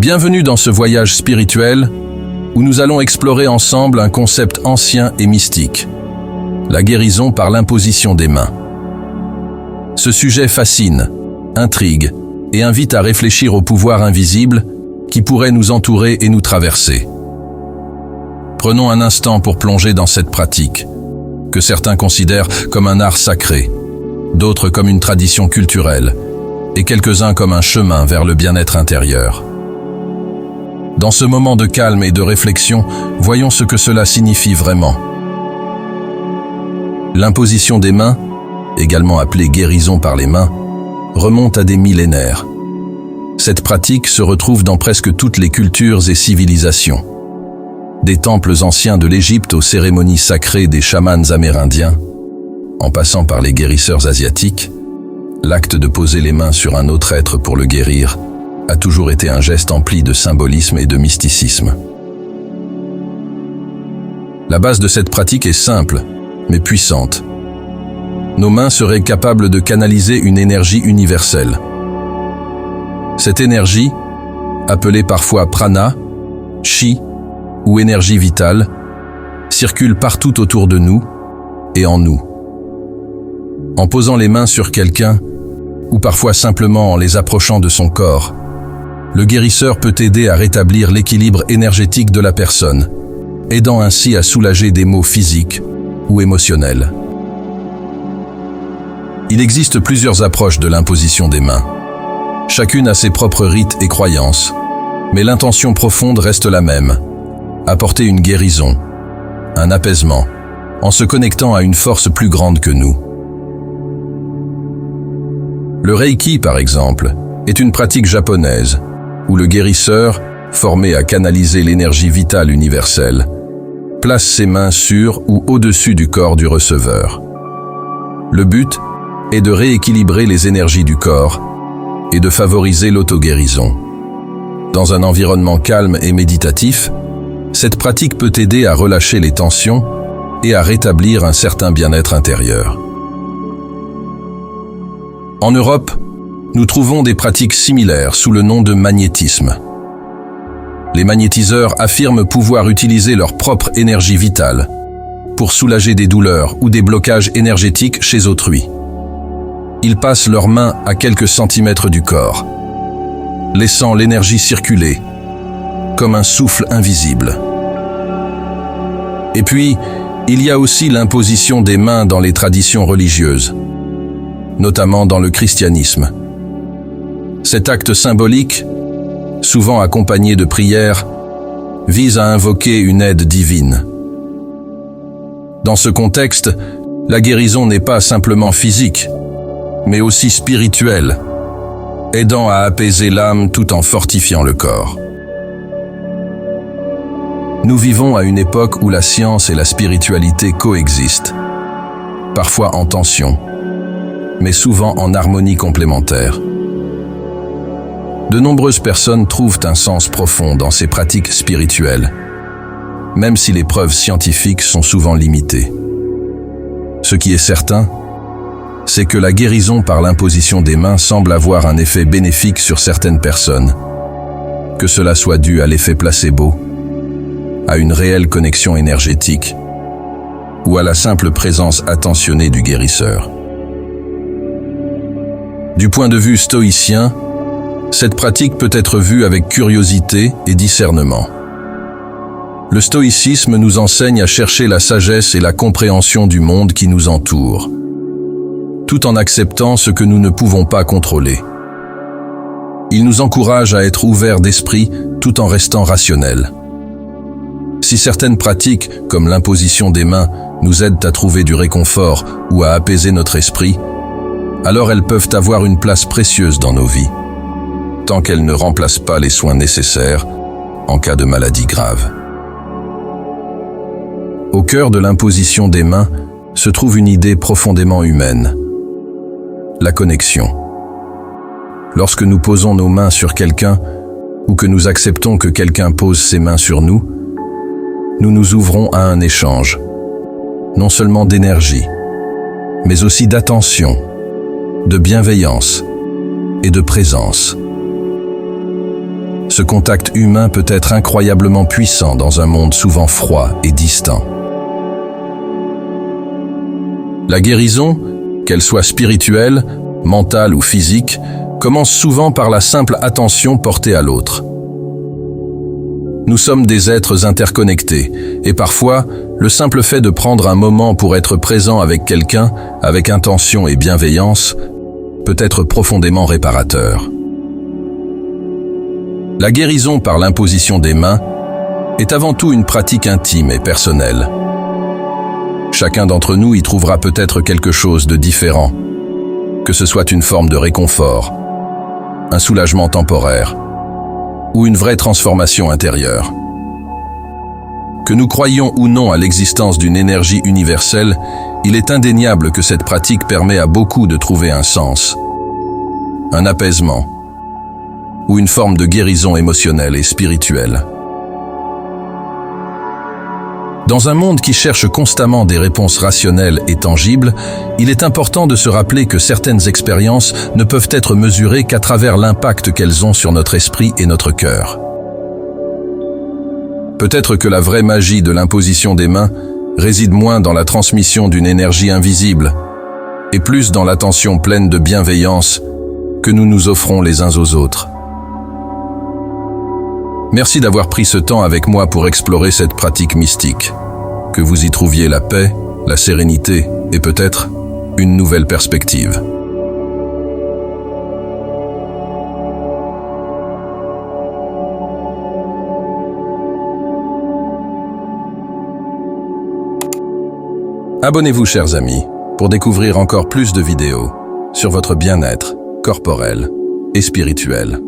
Bienvenue dans ce voyage spirituel où nous allons explorer ensemble un concept ancien et mystique, la guérison par l'imposition des mains. Ce sujet fascine, intrigue et invite à réfléchir au pouvoir invisible qui pourrait nous entourer et nous traverser. Prenons un instant pour plonger dans cette pratique, que certains considèrent comme un art sacré, d'autres comme une tradition culturelle, et quelques-uns comme un chemin vers le bien-être intérieur. Dans ce moment de calme et de réflexion, voyons ce que cela signifie vraiment. L'imposition des mains, également appelée guérison par les mains, remonte à des millénaires. Cette pratique se retrouve dans presque toutes les cultures et civilisations. Des temples anciens de l'Égypte aux cérémonies sacrées des chamans amérindiens, en passant par les guérisseurs asiatiques, l'acte de poser les mains sur un autre être pour le guérir a toujours été un geste empli de symbolisme et de mysticisme. La base de cette pratique est simple, mais puissante. Nos mains seraient capables de canaliser une énergie universelle. Cette énergie, appelée parfois prana, chi ou énergie vitale, circule partout autour de nous et en nous. En posant les mains sur quelqu'un, ou parfois simplement en les approchant de son corps, le guérisseur peut aider à rétablir l'équilibre énergétique de la personne, aidant ainsi à soulager des maux physiques ou émotionnels. Il existe plusieurs approches de l'imposition des mains. Chacune a ses propres rites et croyances, mais l'intention profonde reste la même: apporter une guérison, un apaisement, en se connectant à une force plus grande que nous. Le Reiki, par exemple, est une pratique japonaise, où le guérisseur, formé à canaliser l'énergie vitale universelle, place ses mains sur ou au-dessus du corps du receveur. Le but est de rééquilibrer les énergies du corps et de favoriser l'auto-guérison. Dans un environnement calme et méditatif, cette pratique peut aider à relâcher les tensions et à rétablir un certain bien-être intérieur. En Europe, nous trouvons des pratiques similaires sous le nom de magnétisme. Les magnétiseurs affirment pouvoir utiliser leur propre énergie vitale pour soulager des douleurs ou des blocages énergétiques chez autrui. Ils passent leurs mains à quelques centimètres du corps, laissant l'énergie circuler, comme un souffle invisible. Et puis, il y a aussi l'imposition des mains dans les traditions religieuses, notamment dans le christianisme. Cet acte symbolique, souvent accompagné de prières, vise à invoquer une aide divine. Dans ce contexte, la guérison n'est pas simplement physique, mais aussi spirituelle, aidant à apaiser l'âme tout en fortifiant le corps. Nous vivons à une époque où la science et la spiritualité coexistent, parfois en tension, mais souvent en harmonie complémentaire. De nombreuses personnes trouvent un sens profond dans ces pratiques spirituelles, même si les preuves scientifiques sont souvent limitées. Ce qui est certain, c'est que la guérison par l'imposition des mains semble avoir un effet bénéfique sur certaines personnes, que cela soit dû à l'effet placebo, à une réelle connexion énergétique, ou à la simple présence attentionnée du guérisseur. Du point de vue stoïcien, cette pratique peut être vue avec curiosité et discernement. Le stoïcisme nous enseigne à chercher la sagesse et la compréhension du monde qui nous entoure, tout en acceptant ce que nous ne pouvons pas contrôler. Il nous encourage à être ouverts d'esprit tout en restant rationnels. Si certaines pratiques, comme l'imposition des mains, nous aident à trouver du réconfort ou à apaiser notre esprit, alors elles peuvent avoir une place précieuse dans nos vies, tant qu'elles ne remplacent pas les soins nécessaires en cas de maladie grave. Au cœur de l'imposition des mains se trouve une idée profondément humaine: la connexion. Lorsque nous posons nos mains sur quelqu'un ou que nous acceptons que quelqu'un pose ses mains sur nous, nous nous ouvrons à un échange, non seulement d'énergie, mais aussi d'attention, de bienveillance et de présence. ce contact humain peut être incroyablement puissant dans un monde souvent froid et distant. La guérison, qu'elle soit spirituelle, mentale ou physique, commence souvent par la simple attention portée à l'autre. Nous sommes des êtres interconnectés, et parfois, le simple fait de prendre un moment pour être présent avec quelqu'un, avec intention et bienveillance, peut être profondément réparateur. La guérison par l'imposition des mains est avant tout une pratique intime et personnelle. Chacun d'entre nous y trouvera peut-être quelque chose de différent, que ce soit une forme de réconfort, un soulagement temporaire ou une vraie transformation intérieure. Que nous croyions ou non à l'existence d'une énergie universelle, il est indéniable que cette pratique permet à beaucoup de trouver un sens, un apaisement ou une forme de guérison émotionnelle et spirituelle. Dans un monde qui cherche constamment des réponses rationnelles et tangibles, il est important de se rappeler que certaines expériences ne peuvent être mesurées qu'à travers l'impact qu'elles ont sur notre esprit et notre cœur. Peut-être que la vraie magie de l'imposition des mains réside moins dans la transmission d'une énergie invisible et plus dans l'attention pleine de bienveillance que nous nous offrons les uns aux autres. Merci d'avoir pris ce temps avec moi pour explorer cette pratique mystique. Que vous y trouviez la paix, la sérénité et peut-être une nouvelle perspective. Abonnez-vous, chers amis, pour découvrir encore plus de vidéos sur votre bien-être corporel et spirituel.